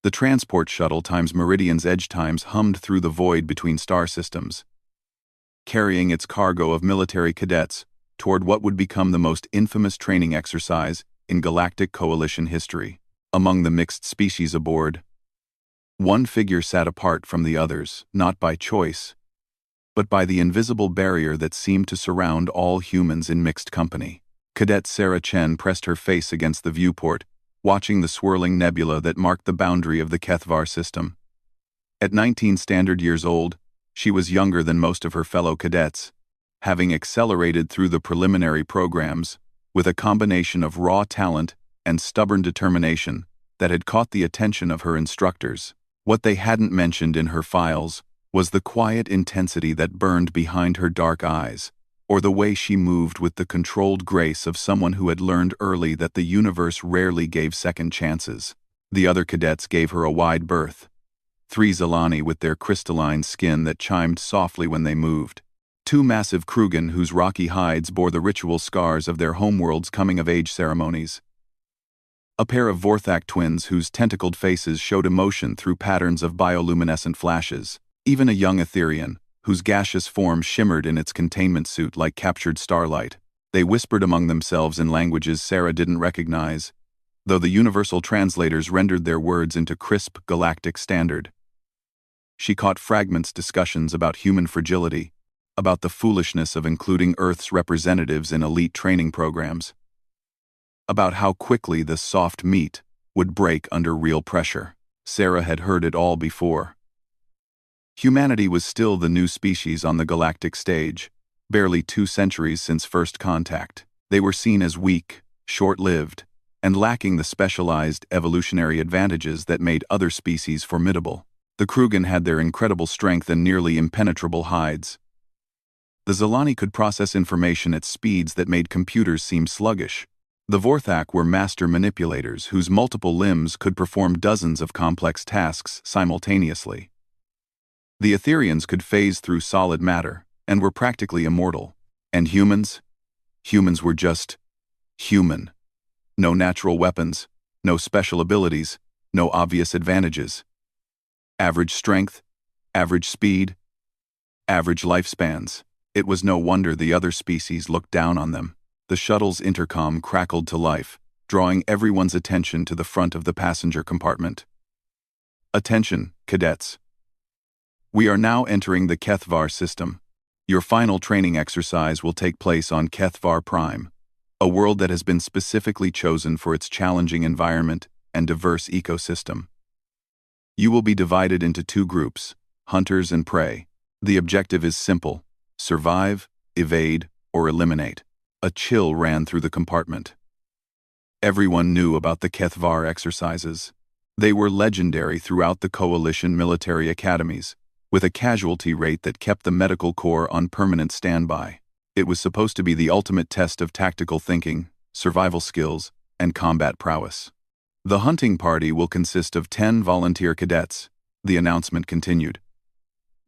The transport shuttle times Meridian's edge times hummed through the void between star systems, carrying its cargo of military cadets toward what would become the most infamous training exercise in Galactic Coalition history. Among the mixed species aboard, one figure sat apart from the others, not by choice, but by the invisible barrier that seemed to surround all humans in mixed company. Cadet Sarah Chen pressed her face against the viewport, watching the swirling nebula that marked the boundary of the HFY system. At 19 standard years old, she was younger than most of her fellow cadets, having accelerated through the preliminary programs with a combination of raw talent and stubborn determination that had caught the attention of her instructors. What they hadn't mentioned in her files was the quiet intensity that burned behind her dark eyes, or the way she moved with the controlled grace of someone who had learned early that the universe rarely gave second chances. The other cadets gave her a wide berth. 3 Zilani with their crystalline skin that chimed softly when they moved. 2 massive Krugan whose rocky hides bore the ritual scars of their homeworld's coming-of-age ceremonies. A pair of Vorthak twins whose tentacled faces showed emotion through patterns of bioluminescent flashes. Even a young Etherian, whose gaseous form shimmered in its containment suit like captured starlight. They whispered among themselves in languages Sarah didn't recognize, though the universal translators rendered their words into crisp galactic standard. She caught fragments discussions about human fragility, about the foolishness of including Earth's representatives in elite training programs, about how quickly the soft meat would break under real pressure. Sarah had heard it all before. Humanity was still the new species on the galactic stage, barely 2 centuries since first contact. They were seen as weak, short-lived, and lacking the specialized evolutionary advantages that made other species formidable. The Krugan had their incredible strength and nearly impenetrable hides. The Zilani could process information at speeds that made computers seem sluggish. The Vorthak were master manipulators whose multiple limbs could perform dozens of complex tasks simultaneously. The Etherians could phase through solid matter and were practically immortal. And humans? Humans were just human. No natural weapons, no special abilities, no obvious advantages. Average strength, average speed, average lifespans. It was no wonder the other species looked down on them. The shuttle's intercom crackled to life, drawing everyone's attention to the front of the passenger compartment. Attention, cadets. We are now entering the HFY system. Your final training exercise will take place on HFY Prime, a world that has been specifically chosen for its challenging environment and diverse ecosystem. You will be divided into 2 groups, hunters and prey. The objective is simple: survive, evade, or eliminate. A chill ran through the compartment. Everyone knew about the HFY exercises. They were legendary throughout the Coalition military academies, with a casualty rate that kept the medical corps on permanent standby. It was supposed to be the ultimate test of tactical thinking, survival skills, and combat prowess. The hunting party will consist of 10 volunteer cadets, the announcement continued.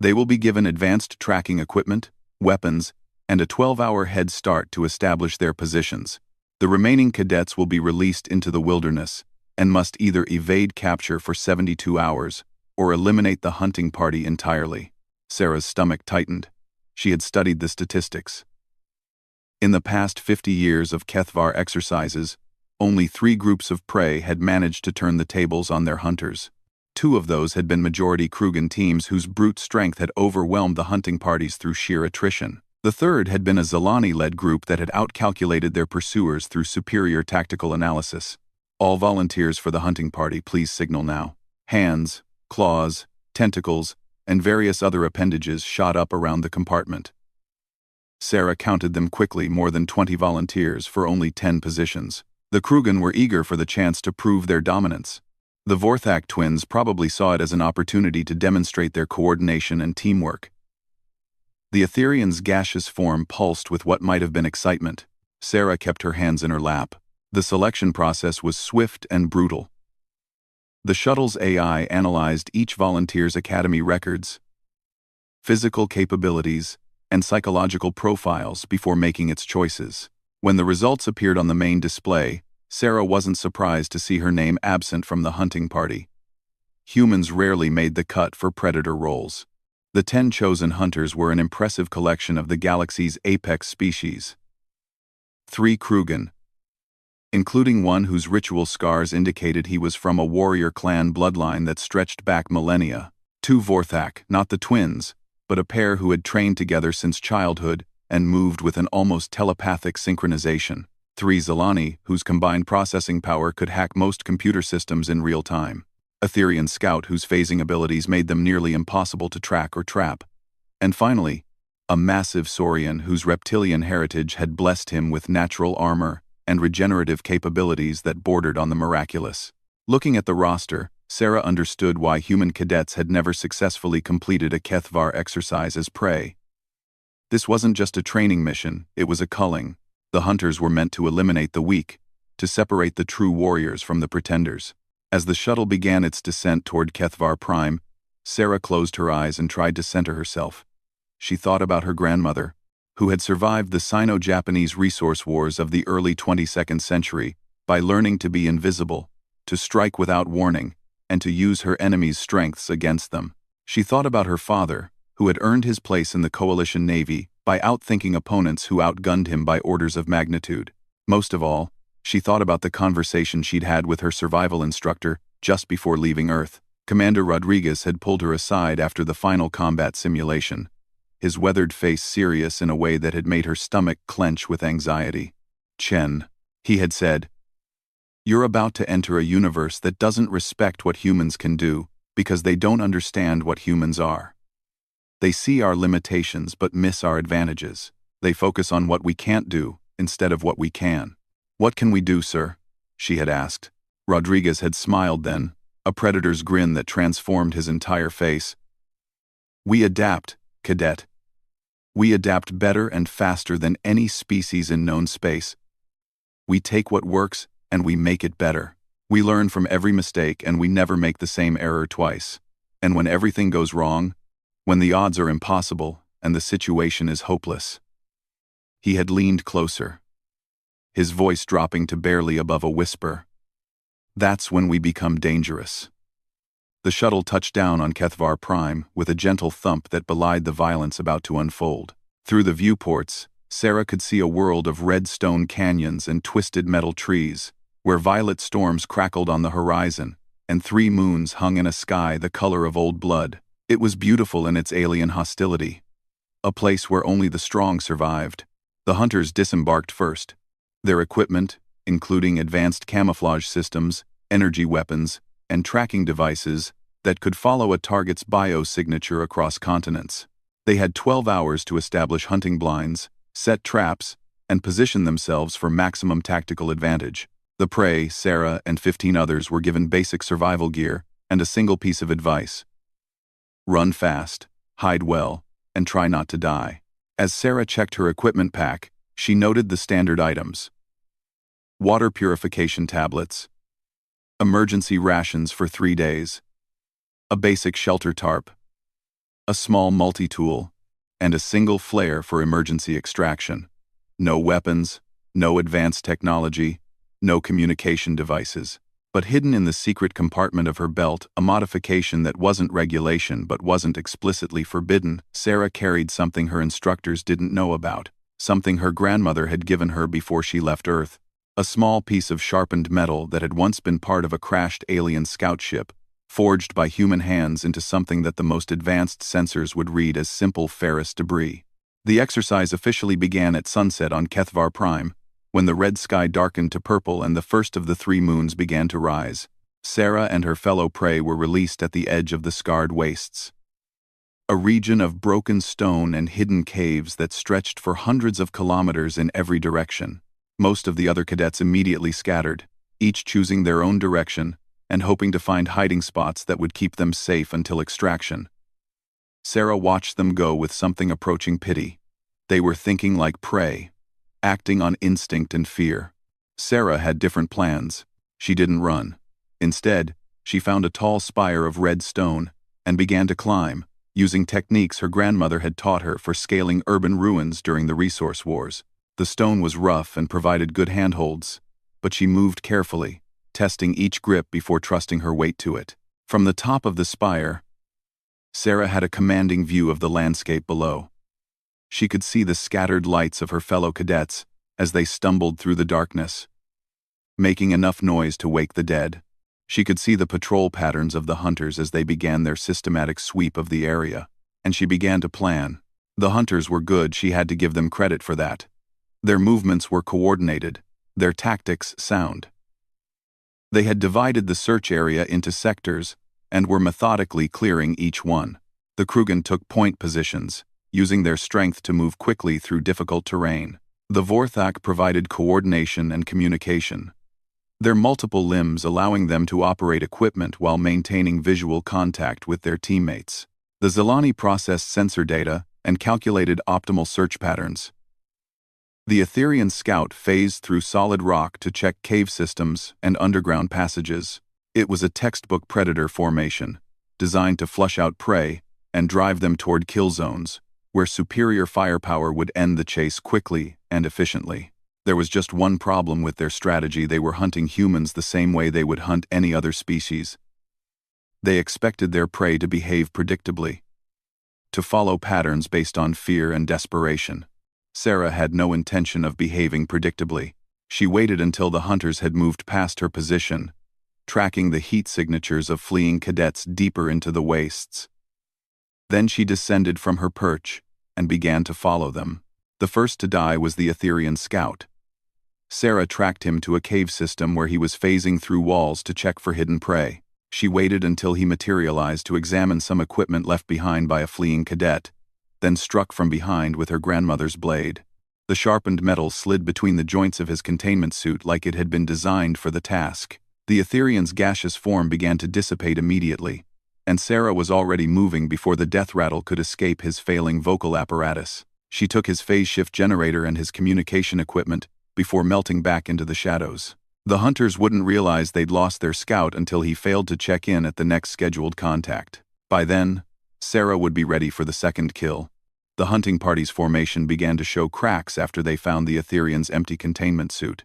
They will be given advanced tracking equipment, weapons, and a 12-hour head start to establish their positions. The remaining cadets will be released into the wilderness and must either evade capture for 72 hours or eliminate the hunting party entirely. Sarah's stomach tightened. She had studied the statistics. In the past 50 years of HFY exercises, only 3 groups of prey had managed to turn the tables on their hunters. 2 of those had been majority Krugan teams whose brute strength had overwhelmed the hunting parties through sheer attrition. The third had been a Zilani-led group that had outcalculated their pursuers through superior tactical analysis. All volunteers for the hunting party, please signal now. Hands, claws, tentacles, and various other appendages shot up around the compartment. Sarah counted them quickly, more than 20 volunteers for only 10 positions. The Krugan were eager for the chance to prove their dominance. The Vorthak twins probably saw it as an opportunity to demonstrate their coordination and teamwork. The Etherian's gaseous form pulsed with what might have been excitement. Sarah kept her hands in her lap. The selection process was swift and brutal. The shuttle's AI analyzed each volunteer's academy records, physical capabilities, and psychological profiles before making its choices. When the results appeared on the main display, Sarah wasn't surprised to see her name absent from the hunting party. Humans rarely made the cut for predator roles. The 10 chosen hunters were an impressive collection of the galaxy's apex species. 3 Krugen, including one whose ritual scars indicated he was from a warrior clan bloodline that stretched back millennia. 2 Vorthak, not the twins, but a pair who had trained together since childhood and moved with an almost telepathic synchronization. 3 Zelani, whose combined processing power could hack most computer systems in real time. A Therian scout whose phasing abilities made them nearly impossible to track or trap. And finally, a massive Saurian whose reptilian heritage had blessed him with natural armor and regenerative capabilities that bordered on the miraculous. Looking at the roster, Sarah understood why human cadets had never successfully completed a Kethvar exercise as prey. This wasn't just a training mission, it was a culling. The hunters were meant to eliminate the weak, to separate the true warriors from the pretenders. As the shuttle began its descent toward Kethvar Prime, Sarah closed her eyes and tried to center herself. She thought about her grandmother, who had survived the Sino-Japanese resource wars of the early 22nd century by learning to be invisible, to strike without warning, and to use her enemies' strengths against them. She thought about her father, who had earned his place in the Coalition Navy by outthinking opponents who outgunned him by orders of magnitude. Most of all, she thought about the conversation she'd had with her survival instructor just before leaving Earth. Commander Rodriguez had pulled her aside after the final combat simulation, his weathered face serious in a way that had made her stomach clench with anxiety. "Chen," he had said, "you're about to enter a universe that doesn't respect what humans can do because they don't understand what humans are. They see our limitations but miss our advantages. They focus on what we can't do instead of what we can." "What can we do, sir?" she had asked. Rodriguez had smiled then, a predator's grin that transformed his entire face. "We adapt, Cadet. We adapt better and faster than any species in known space. We take what works and we make it better. We learn from every mistake and we never make the same error twice. And when everything goes wrong, when the odds are impossible and the situation is hopeless." He had leaned closer, his voice dropping to barely above a whisper. "That's when we become dangerous." The shuttle touched down on Kethvar Prime with a gentle thump that belied the violence about to unfold. Through the viewports, Sarah could see a world of red stone canyons and twisted metal trees, where violet storms crackled on the horizon, and 3 moons hung in a sky the color of old blood. It was beautiful in its alien hostility. A place where only the strong survived. The hunters disembarked first. Their equipment, including advanced camouflage systems, energy weapons, and tracking devices that could follow a target's biosignature across continents. They had 12 hours to establish hunting blinds, set traps, and position themselves for maximum tactical advantage. The prey, Sarah, and 15 others were given basic survival gear and a single piece of advice: run fast, hide well, and try not to die. As Sarah checked her equipment pack, she noted the standard items: water purification tablets, emergency rations for 3 days, a basic shelter tarp, a small multi-tool, and a single flare for emergency extraction. No weapons, no advanced technology, no communication devices. But hidden in the secret compartment of her belt, a modification that wasn't regulation but wasn't explicitly forbidden, Sarah carried something her instructors didn't know about, something her grandmother had given her before she left Earth. A small piece of sharpened metal that had once been part of a crashed alien scout ship, forged by human hands into something that the most advanced sensors would read as simple ferrous debris. The exercise officially began at sunset on Kethvar Prime, when the red sky darkened to purple and the first of the 3 moons began to rise. Sarah and her fellow prey were released at the edge of the scarred wastes. A region of broken stone and hidden caves that stretched for hundreds of kilometers in every direction. Most of the other cadets immediately scattered, each choosing their own direction and hoping to find hiding spots that would keep them safe until extraction. Sarah watched them go with something approaching pity. They were thinking like prey, acting on instinct and fear. Sarah had different plans. She didn't run. Instead, she found a tall spire of red stone and began to climb, using techniques her grandmother had taught her for scaling urban ruins during the resource wars. The stone was rough and provided good handholds, but she moved carefully, testing each grip before trusting her weight to it. From the top of the spire, Sarah had a commanding view of the landscape below. She could see the scattered lights of her fellow cadets as they stumbled through the darkness, making enough noise to wake the dead. She could see the patrol patterns of the hunters as they began their systematic sweep of the area, and she began to plan. The hunters were good, she had to give them credit for that. Their movements were coordinated, their tactics sound. They had divided the search area into sectors and were methodically clearing each one. The Krugen took point positions, using their strength to move quickly through difficult terrain. The Vorthak provided coordination and communication, their multiple limbs allowing them to operate equipment while maintaining visual contact with their teammates. The Zelani processed sensor data and calculated optimal search patterns. The Etherian scout phased through solid rock to check cave systems and underground passages. It was a textbook predator formation, designed to flush out prey and drive them toward kill zones, where superior firepower would end the chase quickly and efficiently. There was just one problem with their strategy: they were hunting humans the same way they would hunt any other species. They expected their prey to behave predictably, to follow patterns based on fear and desperation. Sarah had no intention of behaving predictably. She waited until the hunters had moved past her position, tracking the heat signatures of fleeing cadets deeper into the wastes. Then she descended from her perch and began to follow them. The first to die was the Etherian scout. Sarah tracked him to a cave system where he was phasing through walls to check for hidden prey. She waited until he materialized to examine some equipment left behind by a fleeing cadet, then struck from behind with her grandmother's blade. The sharpened metal slid between the joints of his containment suit like it had been designed for the task. The Etherian's gaseous form began to dissipate immediately, and Sarah was already moving before the death rattle could escape his failing vocal apparatus. She took his phase shift generator and his communication equipment before melting back into the shadows. The hunters wouldn't realize they'd lost their scout until he failed to check in at the next scheduled contact. By then, Sarah would be ready for the second kill. The hunting party's formation began to show cracks after they found the Etherian's empty containment suit.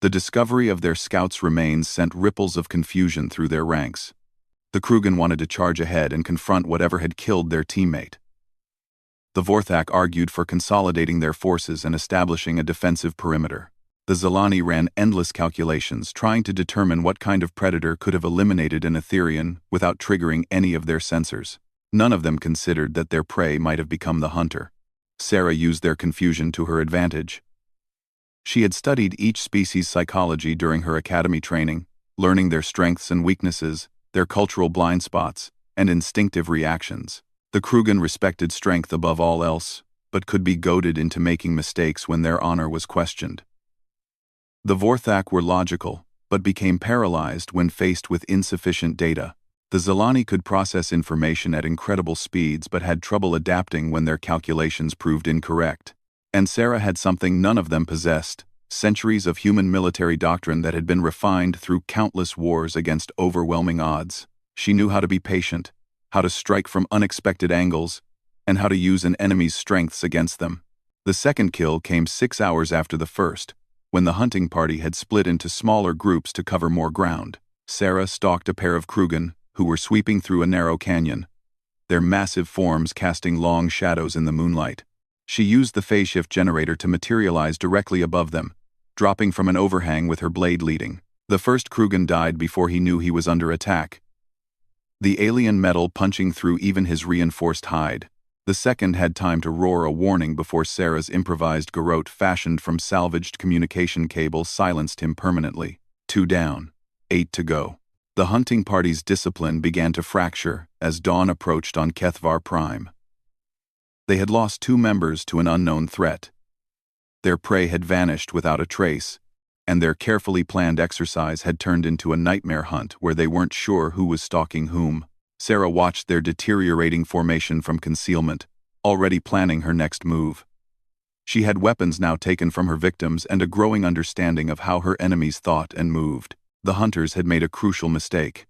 The discovery of their scout's remains sent ripples of confusion through their ranks. The Krugen wanted to charge ahead and confront whatever had killed their teammate. The Vorthak argued for consolidating their forces and establishing a defensive perimeter. The Zelani ran endless calculations, trying to determine what kind of predator could have eliminated an Etherian without triggering any of their sensors. None of them considered that their prey might have become the hunter. Sarah used their confusion to her advantage. She had studied each species' psychology during her academy training, learning their strengths and weaknesses, their cultural blind spots, and instinctive reactions. The Krugen respected strength above all else, but could be goaded into making mistakes when their honor was questioned. The Vorthak were logical, but became paralyzed when faced with insufficient data. The Zelani could process information at incredible speeds but had trouble adapting when their calculations proved incorrect. And Sarah had something none of them possessed: centuries of human military doctrine that had been refined through countless wars against overwhelming odds. She knew how to be patient, how to strike from unexpected angles, and how to use an enemy's strengths against them. The second kill came 6 hours after the first, when the hunting party had split into smaller groups to cover more ground. Sarah stalked a pair of Krugen who were sweeping through a narrow canyon, their massive forms casting long shadows in the moonlight. She used the phase shift generator to materialize directly above them, dropping from an overhang with her blade leading. The first Krugen died before he knew he was under attack, the alien metal punching through even his reinforced hide. The second had time to roar a warning before Sarah's improvised garrote fashioned from salvaged communication cables silenced him permanently. 2 down, 8 to go. The hunting party's discipline began to fracture as dawn approached on Kethvar Prime. They had lost 2 members to an unknown threat. Their prey had vanished without a trace, and their carefully planned exercise had turned into a nightmare hunt where they weren't sure who was stalking whom. Sarah watched their deteriorating formation from concealment, already planning her next move. She had weapons now taken from her victims and a growing understanding of how her enemies thought and moved. The hunters had made a crucial mistake.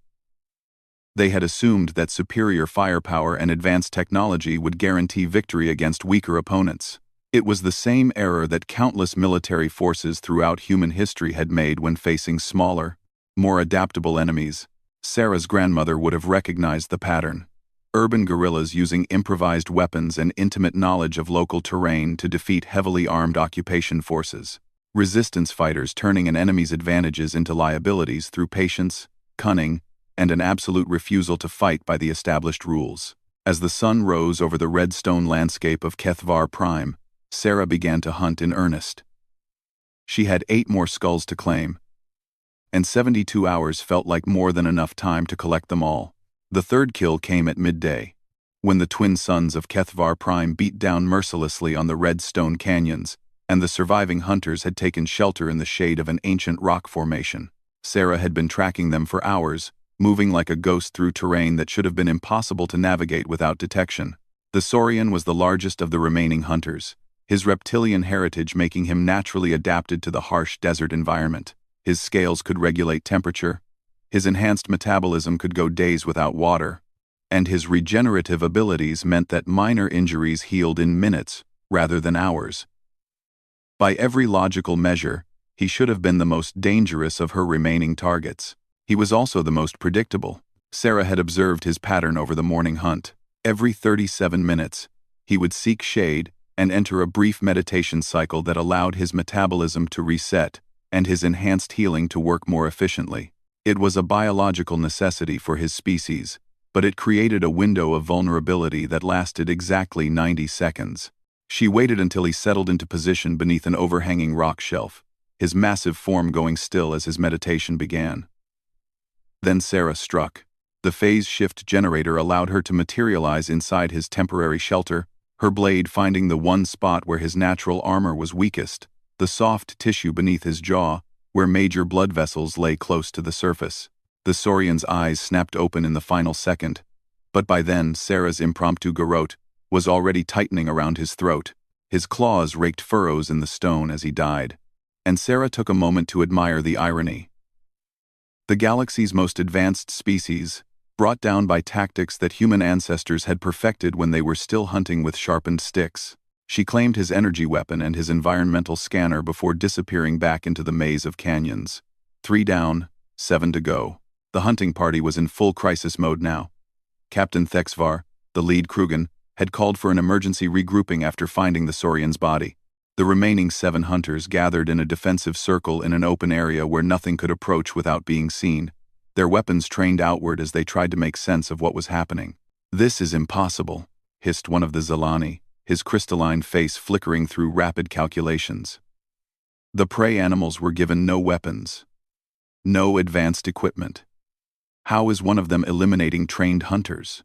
They had assumed that superior firepower and advanced technology would guarantee victory against weaker opponents. It was the same error that countless military forces throughout human history had made when facing smaller, more adaptable enemies. Sarah's grandmother would have recognized the pattern. Urban guerrillas using improvised weapons and intimate knowledge of local terrain to defeat heavily armed occupation forces. Resistance fighters turning an enemy's advantages into liabilities through patience, cunning, and an absolute refusal to fight by the established rules. As the sun rose over the red stone landscape of HFY Prime, Sarah began to hunt in earnest. She had 8 more skulls to claim, and 72 hours felt like more than enough time to collect them all. The third kill came at midday, when the twin sons of HFY Prime beat down mercilessly on the red stone canyons, and the surviving hunters had taken shelter in the shade of an ancient rock formation. Sarah had been tracking them for hours, moving like a ghost through terrain that should have been impossible to navigate without detection. The Saurian was the largest of the remaining hunters, his reptilian heritage making him naturally adapted to the harsh desert environment. His scales could regulate temperature, his enhanced metabolism could go days without water, and his regenerative abilities meant that minor injuries healed in minutes rather than hours. By every logical measure, he should have been the most dangerous of her remaining targets. He was also the most predictable. Sarah had observed his pattern over the morning hunt. Every 37 minutes, he would seek shade and enter a brief meditation cycle that allowed his metabolism to reset and his enhanced healing to work more efficiently. It was a biological necessity for his species, but it created a window of vulnerability that lasted exactly 90 seconds. She waited until he settled into position beneath an overhanging rock shelf, his massive form going still as his meditation began. Then Sarah struck. The phase shift generator allowed her to materialize inside his temporary shelter, her blade finding the one spot where his natural armor was weakest, the soft tissue beneath his jaw, where major blood vessels lay close to the surface. The Saurian's eyes snapped open in the final second, but by then Sarah's impromptu garrote was already tightening around his throat. His claws raked furrows in the stone as he died, and Sarah took a moment to admire the irony. The galaxy's most advanced species, brought down by tactics that human ancestors had perfected when they were still hunting with sharpened sticks. She claimed his energy weapon and his environmental scanner before disappearing back into the maze of canyons. 3 down, 7 to go. The hunting party was in full crisis mode now. Captain Thexvar, the lead Krugan, had called for an emergency regrouping after finding the Saurian's body. The remaining 7 hunters gathered in a defensive circle in an open area where nothing could approach without being seen, their weapons trained outward as they tried to make sense of what was happening. "This is impossible," hissed one of the Zelani, his crystalline face flickering through rapid calculations. The prey animals were given no weapons, no advanced equipment. How is one of them eliminating trained hunters?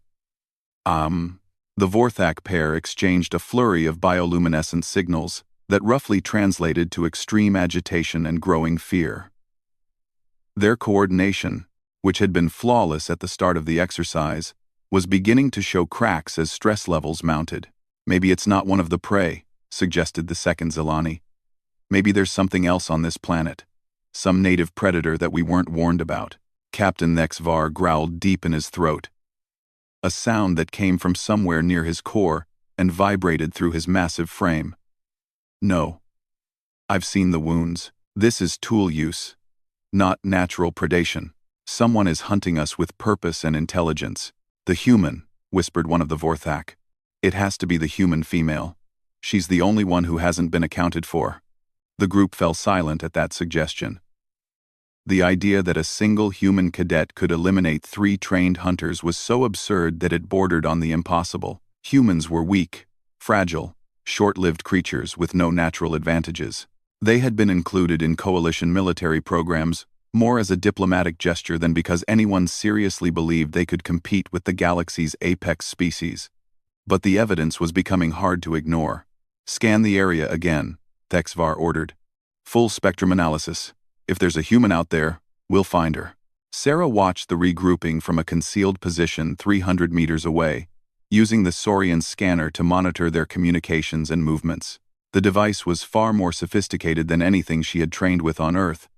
The Vorthak pair exchanged a flurry of bioluminescent signals that roughly translated to extreme agitation and growing fear. Their coordination, which had been flawless at the start of the exercise, was beginning to show cracks as stress levels mounted. "Maybe it's not one of the prey," suggested the second Zelani. "Maybe there's something else on this planet. Some native predator that we weren't warned about." Captain Thexvar growled deep in his throat, a sound that came from somewhere near his core and vibrated through his massive frame. "No. I've seen the wounds. This is tool use, not natural predation. Someone is hunting us with purpose and intelligence." "The human," whispered one of the Vorthak. "It has to be the human female. She's the only one who hasn't been accounted for." The group fell silent at that suggestion. The idea that a single human cadet could eliminate 3 trained hunters was so absurd that it bordered on the impossible. Humans were weak, fragile, short-lived creatures with no natural advantages. They had been included in coalition military programs more as a diplomatic gesture than because anyone seriously believed they could compete with the galaxy's apex species. But the evidence was becoming hard to ignore. "Scan the area again," Thexvar ordered. "Full spectrum analysis. If there's a human out there, we'll find her." Sarah watched the regrouping from a concealed position 300 meters away, using the Saurian scanner to monitor their communications and movements. The device was far more sophisticated than anything she had trained with on Earth,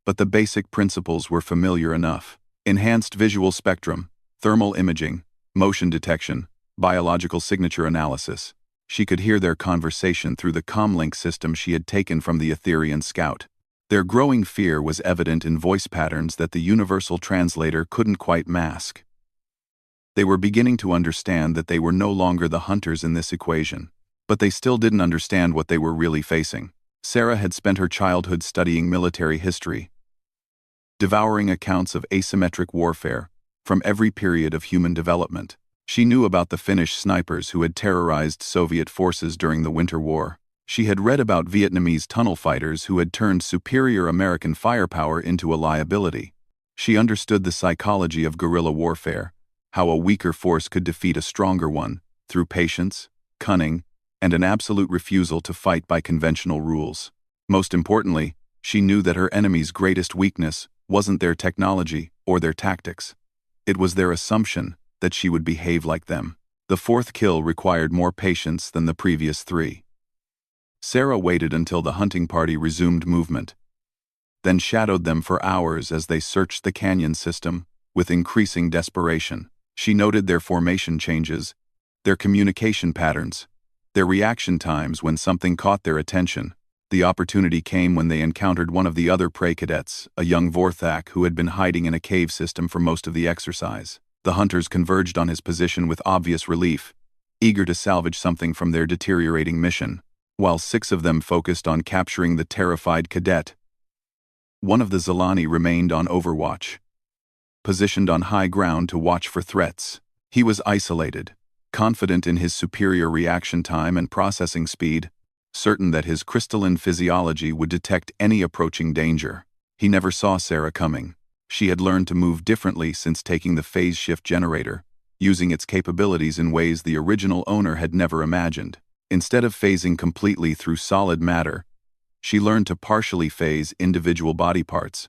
but the basic principles were familiar enough. Enhanced visual spectrum, thermal imaging, motion detection, biological signature analysis. She could hear their conversation through the comlink system she had taken from the Etherian scout. Their growing fear was evident in voice patterns that the universal translator couldn't quite mask. They were beginning to understand that they were no longer the hunters in this equation, but they still didn't understand what they were really facing. Sarah had spent her childhood studying military history, devouring accounts of asymmetric warfare from every period of human development. She knew about the Finnish snipers who had terrorized Soviet forces during the Winter War. She had read about Vietnamese tunnel fighters who had turned superior American firepower into a liability. She understood the psychology of guerrilla warfare, how a weaker force could defeat a stronger one through patience, cunning, and an absolute refusal to fight by conventional rules. Most importantly, she knew that her enemy's greatest weakness wasn't their technology or their tactics. It was their assumption that she would behave like them. The fourth kill required more patience than the previous three. Sarah waited until the hunting party resumed movement, then shadowed them for hours as they searched the canyon system with increasing desperation. She noted their formation changes, their communication patterns, their reaction times when something caught their attention. The opportunity came when they encountered one of the other prey cadets, a young Vorthak who had been hiding in a cave system for most of the exercise. The hunters converged on his position with obvious relief, eager to salvage something from their deteriorating mission, while 6 of them focused on capturing the terrified cadet. One of the Zelani remained on overwatch, positioned on high ground to watch for threats. He was isolated, confident in his superior reaction time and processing speed, certain that his crystalline physiology would detect any approaching danger. He never saw Sarah coming. She had learned to move differently since taking the phase shift generator, using its capabilities in ways the original owner had never imagined. Instead of phasing completely through solid matter, she learned to partially phase individual body parts,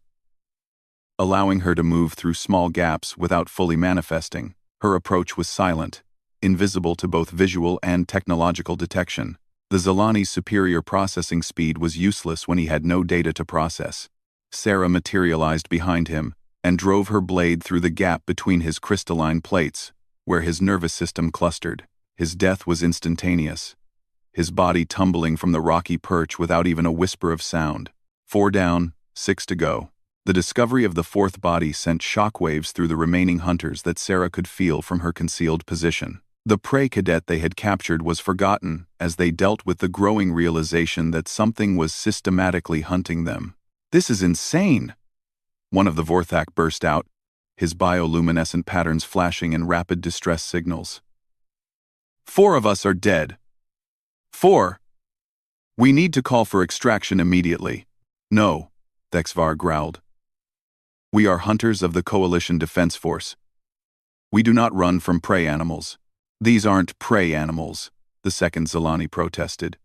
allowing her to move through small gaps without fully manifesting. Her approach was silent, invisible to both visual and technological detection. The Zelani's superior processing speed was useless when he had no data to process. Sarah materialized behind him and drove her blade through the gap between his crystalline plates, where his nervous system clustered. His death was instantaneous, his body tumbling from the rocky perch without even a whisper of sound. 4 down, 6 to go. The discovery of the 4th body sent shockwaves through the remaining hunters that Sarah could feel from her concealed position. The prey cadet they had captured was forgotten as they dealt with the growing realization that something was systematically hunting them. "This is insane!" one of the Vorthak burst out, his bioluminescent patterns flashing in rapid distress signals. "4 of us are dead. 4! We need to call for extraction immediately." "No," Thexvar growled. "We are hunters of the Coalition Defense Force. We do not run from prey animals." "These aren't prey animals," the second Zelani protested.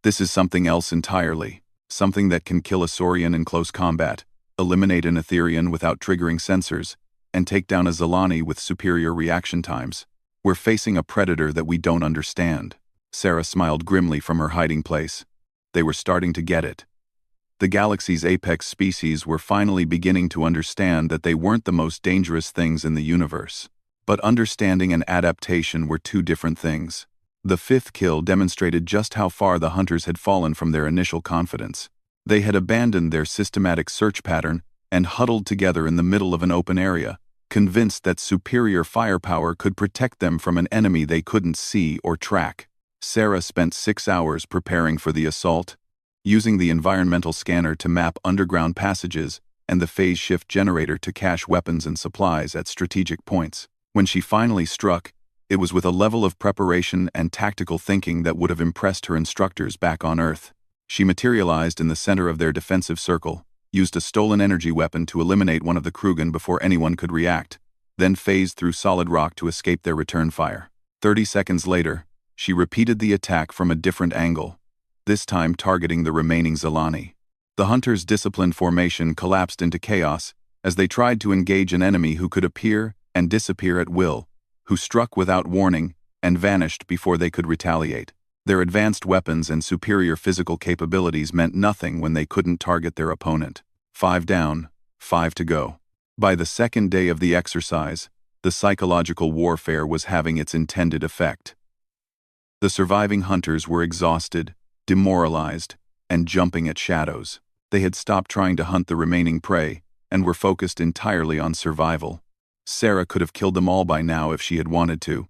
"This is something else entirely. Something that can kill a Saurian in close combat, eliminate an Etherian without triggering sensors, and take down a Zelani with superior reaction times. We're facing a predator that we don't understand." Sarah smiled grimly from her hiding place. They were starting to get it. The galaxy's apex species were finally beginning to understand that they weren't the most dangerous things in the universe. But understanding and adaptation were 2 different things. The 5th kill demonstrated just how far the hunters had fallen from their initial confidence. They had abandoned their systematic search pattern and huddled together in the middle of an open area, convinced that superior firepower could protect them from an enemy they couldn't see or track. Sarah spent 6 hours preparing for the assault, using the environmental scanner to map underground passages and the phase shift generator to cache weapons and supplies at strategic points. When she finally struck, it was with a level of preparation and tactical thinking that would have impressed her instructors back on Earth. She materialized in the center of their defensive circle, used a stolen energy weapon to eliminate one of the Krugen before anyone could react, then phased through solid rock to escape their return fire. 30 seconds later, she repeated the attack from a different angle, this time targeting the remaining Zelani. The hunters' disciplined formation collapsed into chaos as they tried to engage an enemy who could appear and disappear at will, who struck without warning and vanished before they could retaliate. Their advanced weapons and superior physical capabilities meant nothing when they couldn't target their opponent. 5 down, 5 to go. By the 2nd day of the exercise, the psychological warfare was having its intended effect. The surviving hunters were exhausted, demoralized, and jumping at shadows. They had stopped trying to hunt the remaining prey, and were focused entirely on survival. Sarah could have killed them all by now if she had wanted to.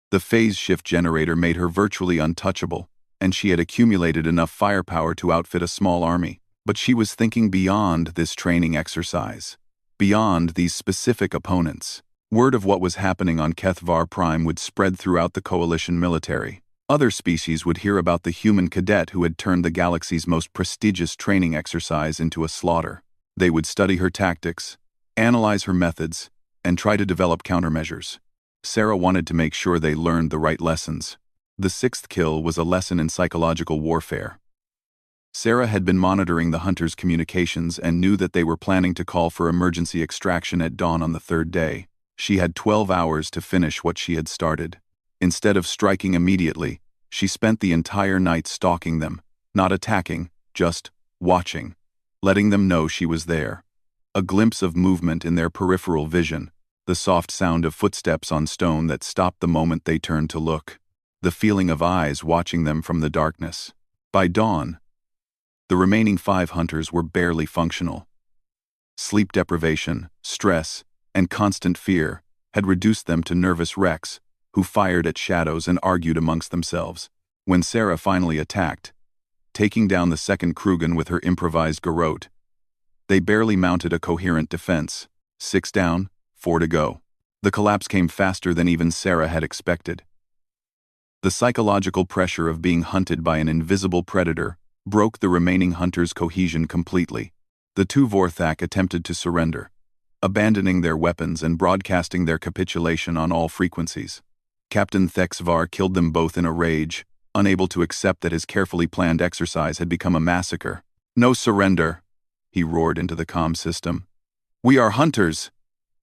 The phase shift generator made her virtually untouchable, and she had accumulated enough firepower to outfit a small army. But she was thinking beyond this training exercise, beyond these specific opponents. Word of what was happening on Kethvar Prime would spread throughout the Coalition military. Other species would hear about the human cadet who had turned the galaxy's most prestigious training exercise into a slaughter. They would study her tactics, analyze her methods, and try to develop countermeasures. Sarah wanted to make sure they learned the right lessons. The sixth kill was a lesson in psychological warfare. Sarah had been monitoring the hunters' communications and knew that they were planning to call for emergency extraction at dawn on the third day. She had 12 hours to finish what she had started. Instead of striking immediately, she spent the entire night stalking them, not attacking, just watching, letting them know she was there. A glimpse of movement in their peripheral vision, the soft sound of footsteps on stone that stopped the moment they turned to look, the feeling of eyes watching them from the darkness. By dawn, the remaining 5 hunters were barely functional. Sleep deprivation, stress, and constant fear had reduced them to nervous wrecks who fired at shadows and argued amongst themselves. When Sarah finally attacked, taking down the second Krugan with her improvised garrote, they barely mounted a coherent defense. 6 down, 4 to go. The collapse came faster than even Sarah had expected. The psychological pressure of being hunted by an invisible predator broke the remaining hunters' cohesion completely. The 2 Vorthak attempted to surrender, abandoning their weapons and broadcasting their capitulation on all frequencies. Captain Thexvar killed them both in a rage, unable to accept that his carefully planned exercise had become a massacre. "No surrender," he roared into the comm system. "We are hunters.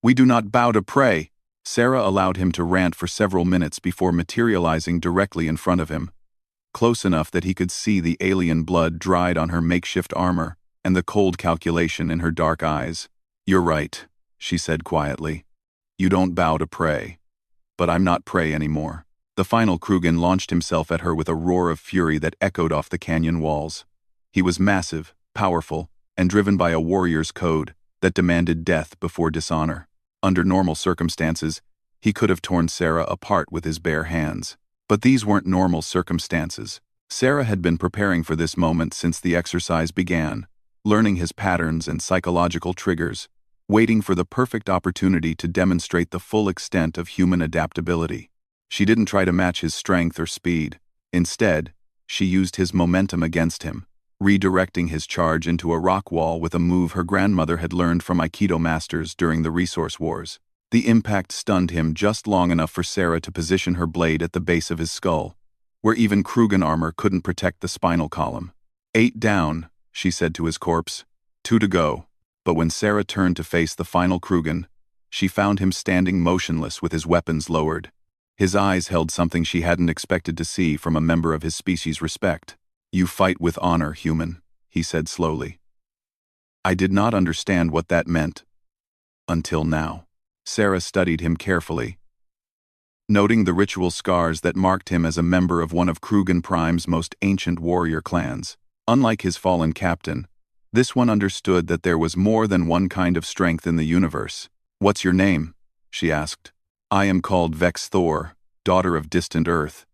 We do not bow to prey." Sarah allowed him to rant for several minutes before materializing directly in front of him, close enough that he could see the alien blood dried on her makeshift armor and the cold calculation in her dark eyes. "You're right," she said quietly. "You don't bow to prey. But I'm not prey anymore." The final Krugan launched himself at her with a roar of fury that echoed off the canyon walls. He was massive, powerful, and driven by a warrior's code that demanded death before dishonor. Under normal circumstances, he could have torn Sarah apart with his bare hands. But these weren't normal circumstances. Sarah had been preparing for this moment since the exercise began, learning his patterns and psychological triggers, waiting for the perfect opportunity to demonstrate the full extent of human adaptability. She didn't try to match his strength or speed. Instead, she used his momentum against him, redirecting his charge into a rock wall with a move her grandmother had learned from Aikido masters during the Resource Wars. The impact stunned him just long enough for Sarah to position her blade at the base of his skull, where even Krugan armor couldn't protect the spinal column. 8 down, she said to his corpse. 2 to go. But when Sarah turned to face the final Krugan, she found him standing motionless with his weapons lowered. His eyes held something she hadn't expected to see from a member of his species' respect. "You fight with honor, human," he said slowly. "I did not understand what that meant. Until now." Sarah studied him carefully, noting the ritual scars that marked him as a member of one of Krugan Prime's most ancient warrior clans. Unlike his fallen captain, this one understood that there was more than one kind of strength in the universe. "What's your name?" she asked. "I am called Vex Thor, daughter of distant Earth,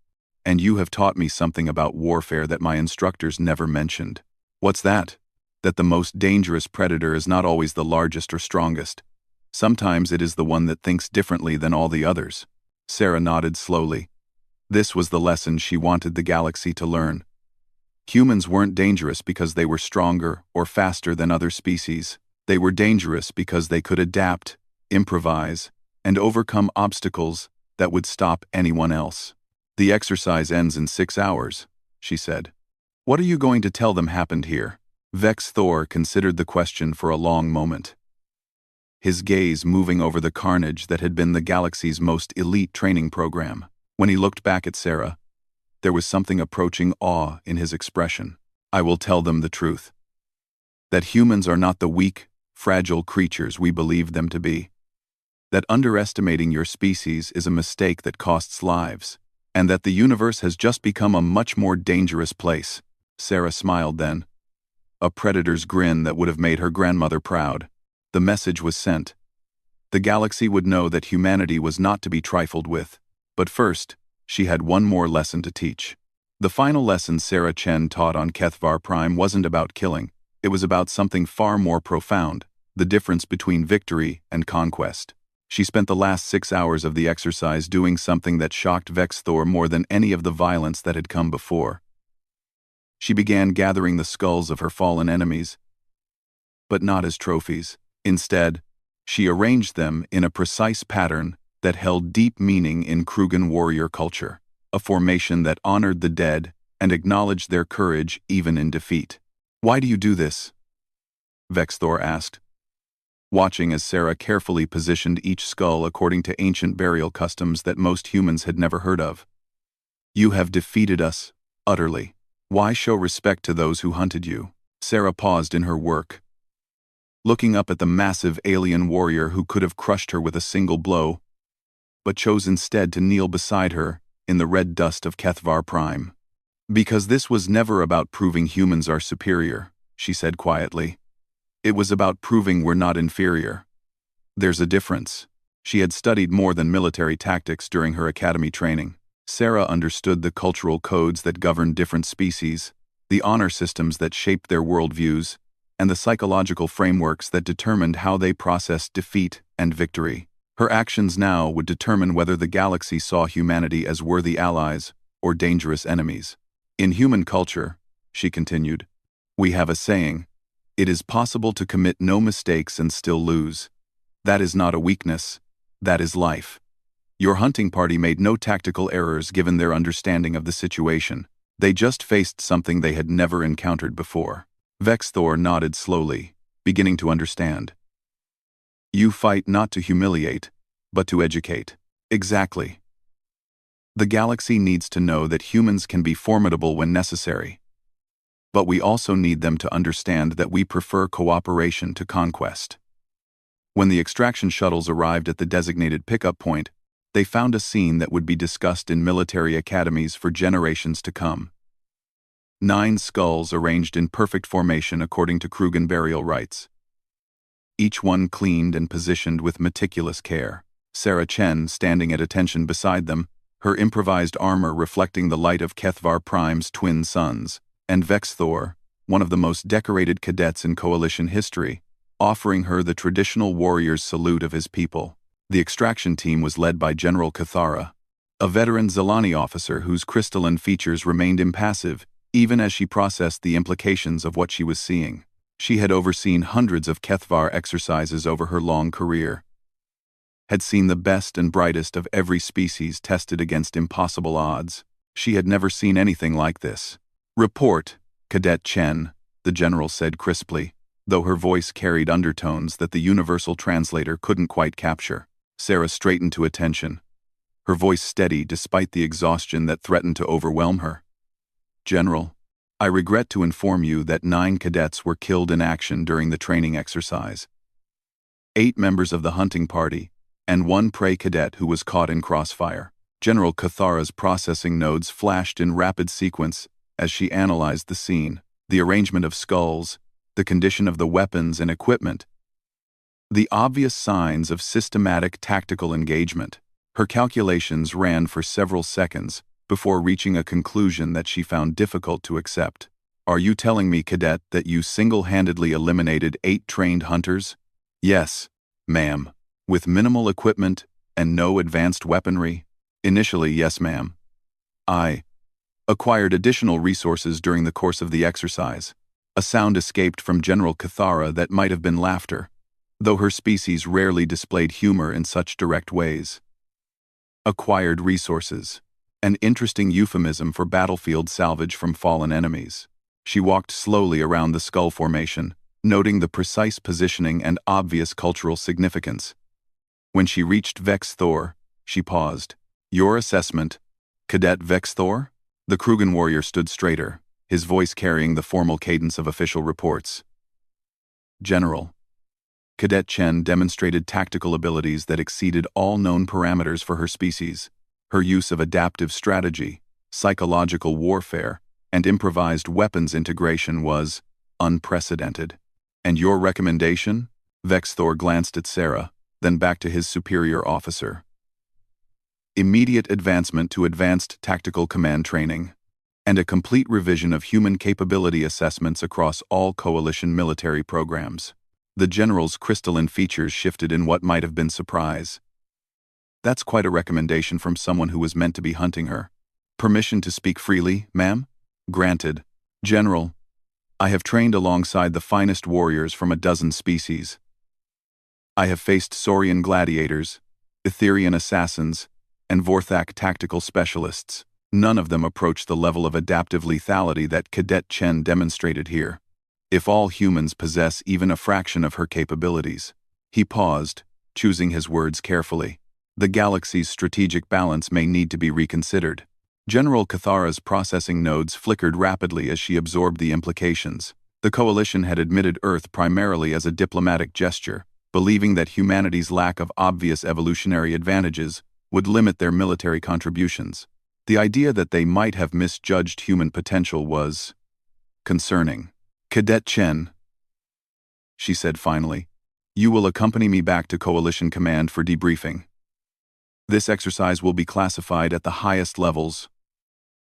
and you have taught me something about warfare that my instructors never mentioned." "What's that?" "That the most dangerous predator is not always the largest or strongest. Sometimes it is the one that thinks differently than all the others." Sarah nodded slowly. This was the lesson she wanted the galaxy to learn. Humans weren't dangerous because they were stronger or faster than other species. They were dangerous because they could adapt, improvise, and overcome obstacles that would stop anyone else. "The exercise ends in 6 hours, she said. "What are you going to tell them happened here?" Vex Thor considered the question for a long moment, his gaze moving over the carnage that had been the galaxy's most elite training program. When he looked back at Sarah, there was something approaching awe in his expression. "I will tell them the truth. That humans are not the weak, fragile creatures we believe them to be. That underestimating your species is a mistake that costs lives. And that the universe has just become a much more dangerous place." Sarah smiled then. a predator's grin that would have made her grandmother proud. The message was sent. The galaxy would know that humanity was not to be trifled with. But first, she had one more lesson to teach. The final lesson Sarah Chen taught on Kethvar Prime wasn't about killing. It was about something far more profound, the difference between victory and conquest. She spent the last 6 hours of the exercise doing something that shocked Vexthor more than any of the violence that had come before. She began gathering the skulls of her fallen enemies, but not as trophies. Instead, she arranged them in a precise pattern that held deep meaning in Krugan warrior culture, a formation that honored the dead and acknowledged their courage even in defeat. "Why do you do this?" Vexthor asked, watching as Sarah carefully positioned each skull according to ancient burial customs that most humans had never heard of. "You have defeated us, utterly. Why show respect to those who hunted you?" Sarah paused in her work, looking up at the massive alien warrior who could have crushed her with a single blow, but chose instead to kneel beside her in the red dust of Kethvar Prime. "Because this was never about proving humans are superior," she said quietly. "It was about proving we're not inferior. There's a difference." She had studied more than military tactics during her academy training. Sarah understood the cultural codes that governed different species, the honor systems that shaped their worldviews, and the psychological frameworks that determined how they processed defeat and victory. Her actions now would determine whether the galaxy saw humanity as worthy allies or dangerous enemies. "In human culture," she continued, "we have a saying, 'It is possible to commit no mistakes and still lose.' That is not a weakness, that is life. Your hunting party made no tactical errors given their understanding of the situation. They just faced something they had never encountered before." Vexthor nodded slowly, beginning to understand. "You fight not to humiliate, but to educate." "Exactly. The galaxy needs to know that humans can be formidable when necessary. But we also need them to understand that we prefer cooperation to conquest." When the extraction shuttles arrived at the designated pickup point, they found a scene that would be discussed in military academies for generations to come. 9 skulls arranged in perfect formation according to Krugan burial rites. Each one cleaned and positioned with meticulous care. Sarah Chen standing at attention beside them, her improvised armor reflecting the light of Kethvar Prime's twin suns, and Vexthor, one of the most decorated cadets in Coalition history, offering her the traditional warrior's salute of his people. The extraction team was led by General Cathara, a veteran Zelani officer whose crystalline features remained impassive even as she processed the implications of what she was seeing. She had overseen hundreds of Kethvar exercises over her long career, had seen the best and brightest of every species tested against impossible odds. She had never seen anything like this. "Report, Cadet Chen," the general said crisply, though her voice carried undertones that the universal translator couldn't quite capture. Sarah straightened to attention, her voice steady despite the exhaustion that threatened to overwhelm her. "General, I regret to inform you that 9 cadets were killed in action during the training exercise. 8 members of the hunting party, and 1 prey cadet who was caught in crossfire." General Cathara's processing nodes flashed in rapid sequence as she analyzed the scene, the arrangement of skulls, the condition of the weapons and equipment, the obvious signs of systematic tactical engagement. Her calculations ran for several seconds before reaching a conclusion that she found difficult to accept. "Are you telling me, Cadet, that you single-handedly eliminated 8 trained hunters?" "Yes, ma'am. With minimal equipment and no advanced weaponry?" "Initially, yes, ma'am. I acquired additional resources during the course of the exercise." A sound escaped from General Cathara that might have been laughter, though her species rarely displayed humor in such direct ways. Acquired resources. An interesting euphemism for battlefield salvage from fallen enemies. She walked slowly around the skull formation, noting the precise positioning and obvious cultural significance. When she reached Vexthor, she paused. "Your assessment, Cadet Vexthor?" The Krugan warrior stood straighter, his voice carrying the formal cadence of official reports. "General, Cadet Chen demonstrated tactical abilities that exceeded all known parameters for her species. Her use of adaptive strategy, psychological warfare, and improvised weapons integration was unprecedented. And your recommendation? Vexthor glanced at Sarah, then back to his superior officer. Immediate advancement to advanced tactical command training, and a complete revision of human capability assessments across all coalition military programs. The general's crystalline features shifted in what might have been surprise. That's quite a recommendation from someone who was meant to be hunting her. Permission to speak freely, ma'am? Granted. General, I have trained alongside the finest warriors from a dozen species. I have faced Saurian gladiators, Etherian assassins, and Vorthak tactical specialists. None of them approach the level of adaptive lethality that Cadet Chen demonstrated here. If all humans possess even a fraction of her capabilities. He paused, choosing his words carefully. The galaxy's strategic balance may need to be reconsidered. General Cathara's processing nodes flickered rapidly as she absorbed the implications. The coalition had admitted Earth primarily as a diplomatic gesture, believing that humanity's lack of obvious evolutionary advantages would limit their military contributions. The idea that they might have misjudged human potential was concerning. Cadet Chen, she said finally, you will accompany me back to Coalition Command for debriefing. This exercise will be classified at the highest levels,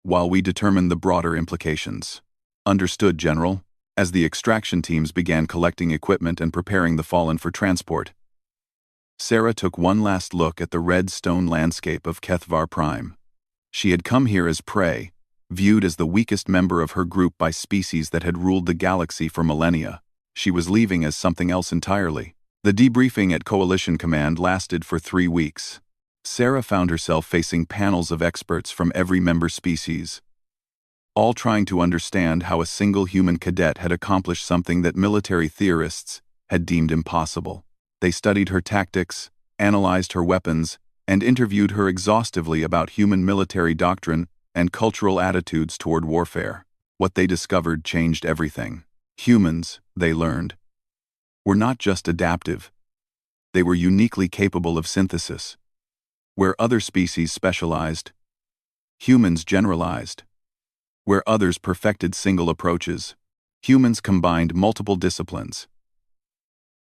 while we determine the broader implications. Understood, General. As the extraction teams began collecting equipment and preparing the fallen for transport, Sarah took one last look at the red stone landscape of Kethvar Prime. She had come here as prey, viewed as the weakest member of her group by species that had ruled the galaxy for millennia. She was leaving as something else entirely. The debriefing at Coalition Command lasted for 3 weeks. Sarah found herself facing panels of experts from every member species, all trying to understand how a single human cadet had accomplished something that military theorists had deemed impossible. They studied her tactics, analyzed her weapons, and interviewed her exhaustively about human military doctrine and cultural attitudes toward warfare. What they discovered changed everything. Humans, they learned, were not just adaptive. They were uniquely capable of synthesis. Where other species specialized, humans generalized. Where others perfected single approaches, humans combined multiple disciplines.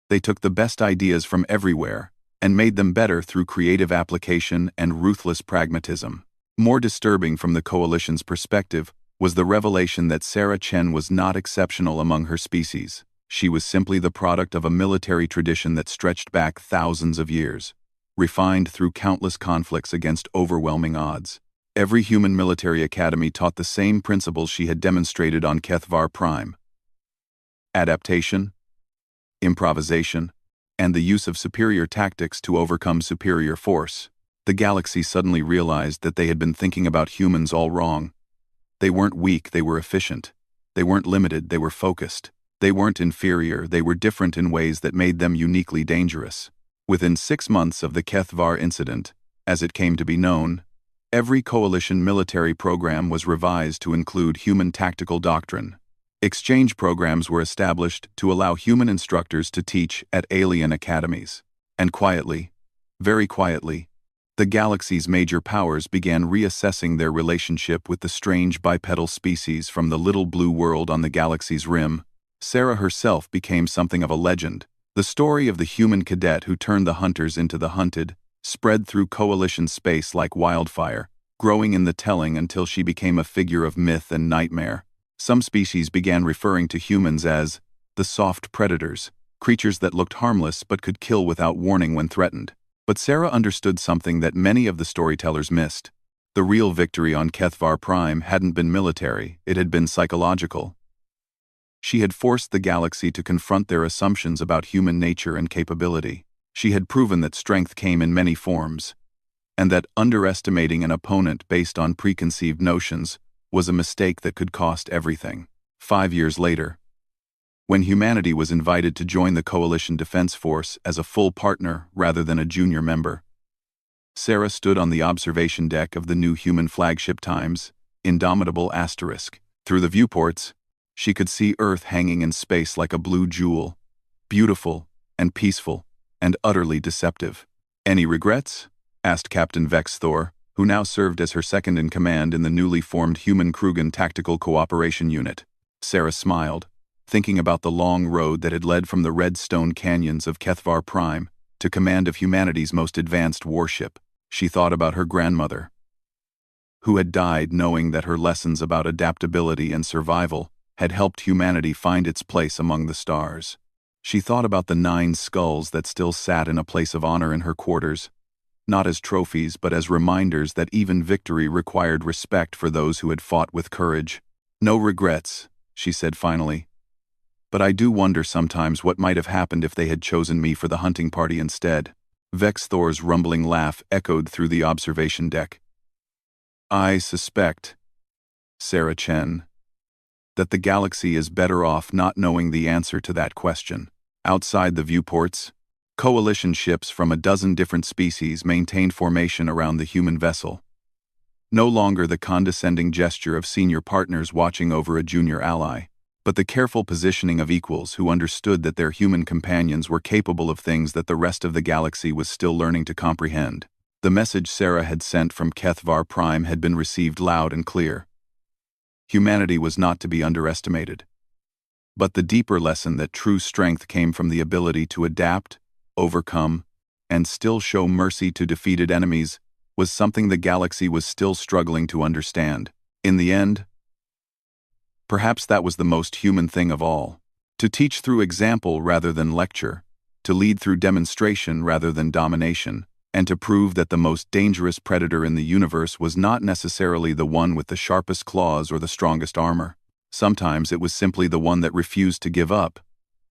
They took the best ideas from everywhere and made them better through creative application and ruthless pragmatism. More disturbing from the Coalition's perspective was the revelation that Sarah Chen was not exceptional among her species. She was simply the product of a military tradition that stretched back thousands of years, refined through countless conflicts against overwhelming odds. Every human military academy taught the same principles she had demonstrated on Kethvar Prime: adaptation, improvisation, and the use of superior tactics to overcome superior force. The galaxy suddenly realized that they had been thinking about humans all wrong. They weren't weak, they were efficient. They weren't limited, they were focused. They weren't inferior, they were different in ways that made them uniquely dangerous. Within 6 months of the Kethvar incident, as it came to be known, every coalition military program was revised to include human tactical doctrine. Exchange programs were established to allow human instructors to teach at alien academies. And quietly, very quietly, the galaxy's major powers began reassessing their relationship with the strange bipedal species from the little blue world on the galaxy's rim. Sarah herself became something of a legend. The story of the human cadet who turned the hunters into the hunted spread through coalition space like wildfire, growing in the telling until she became a figure of myth and nightmare. Some species began referring to humans as the soft predators, creatures that looked harmless but could kill without warning when threatened. But Sarah understood something that many of the storytellers missed. The real victory on Kethvar Prime hadn't been military, it had been psychological. She had forced the galaxy to confront their assumptions about human nature and capability. She had proven that strength came in many forms, and that underestimating an opponent based on preconceived notions was a mistake that could cost everything. 5 years later, when humanity was invited to join the Coalition Defense Force as a full partner rather than a junior member, Sarah stood on the observation deck of the new human flagship Times, Indomitable Asterisk. Through the viewports, she could see Earth hanging in space like a blue jewel, beautiful and peaceful and utterly deceptive. "Any regrets?" asked Captain Vexthor, who now served as her second-in-command in the newly formed Human Krugen Tactical Cooperation Unit. Sarah smiled. thinking about the long road that had led from the red stone canyons of Kethvar Prime to command of humanity's most advanced warship. She thought about her grandmother, who had died knowing that her lessons about adaptability and survival had helped humanity find its place among the stars. She thought about the 9 skulls that still sat in a place of honor in her quarters, not as trophies but as reminders that even victory required respect for those who had fought with courage. "No regrets," she said finally. "But I do wonder sometimes what might have happened if they had chosen me for the hunting party instead." Vex Thor's rumbling laugh echoed through the observation deck. "I suspect, Sarah Chen, that the galaxy is better off not knowing the answer to that question." Outside the viewports, coalition ships from a dozen different species maintained formation around the human vessel. No longer the condescending gesture of senior partners watching over a junior ally, but the careful positioning of equals who understood that their human companions were capable of things that the rest of the galaxy was still learning to comprehend. The message Sarah had sent from Kethvar Prime had been received loud and clear. Humanity was not to be underestimated. But the deeper lesson that true strength came from the ability to adapt, overcome, and still show mercy to defeated enemies was something the galaxy was still struggling to understand. In the end, perhaps that was the most human thing of all. To teach through example rather than lecture, to lead through demonstration rather than domination, and to prove that the most dangerous predator in the universe was not necessarily the one with the sharpest claws or the strongest armor. Sometimes it was simply the one that refused to give up,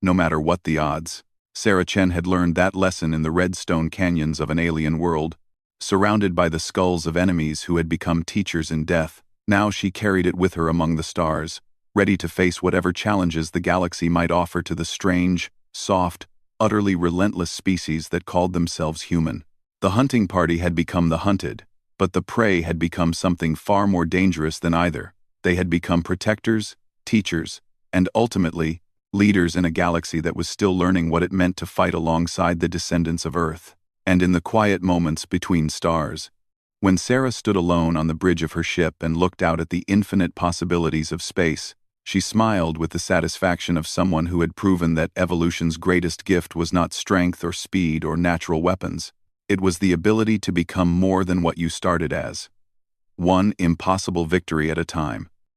no matter what the odds. Sarah Chen had learned that lesson in the red stone canyons of an alien world, surrounded by the skulls of enemies who had become teachers in death. Now she carried it with her among the stars, ready to face whatever challenges the galaxy might offer to the strange, soft, utterly relentless species that called themselves human. The hunting party had become the hunted, but the prey had become something far more dangerous than either. They had become protectors, teachers, and ultimately, leaders in a galaxy that was still learning what it meant to fight alongside the descendants of Earth. And in the quiet moments between stars, when Sarah stood alone on the bridge of her ship and looked out at the infinite possibilities of space, she smiled with the satisfaction of someone who had proven that evolution's greatest gift was not strength or speed or natural weapons. It was the ability to become more than what you started as, one impossible victory at a time.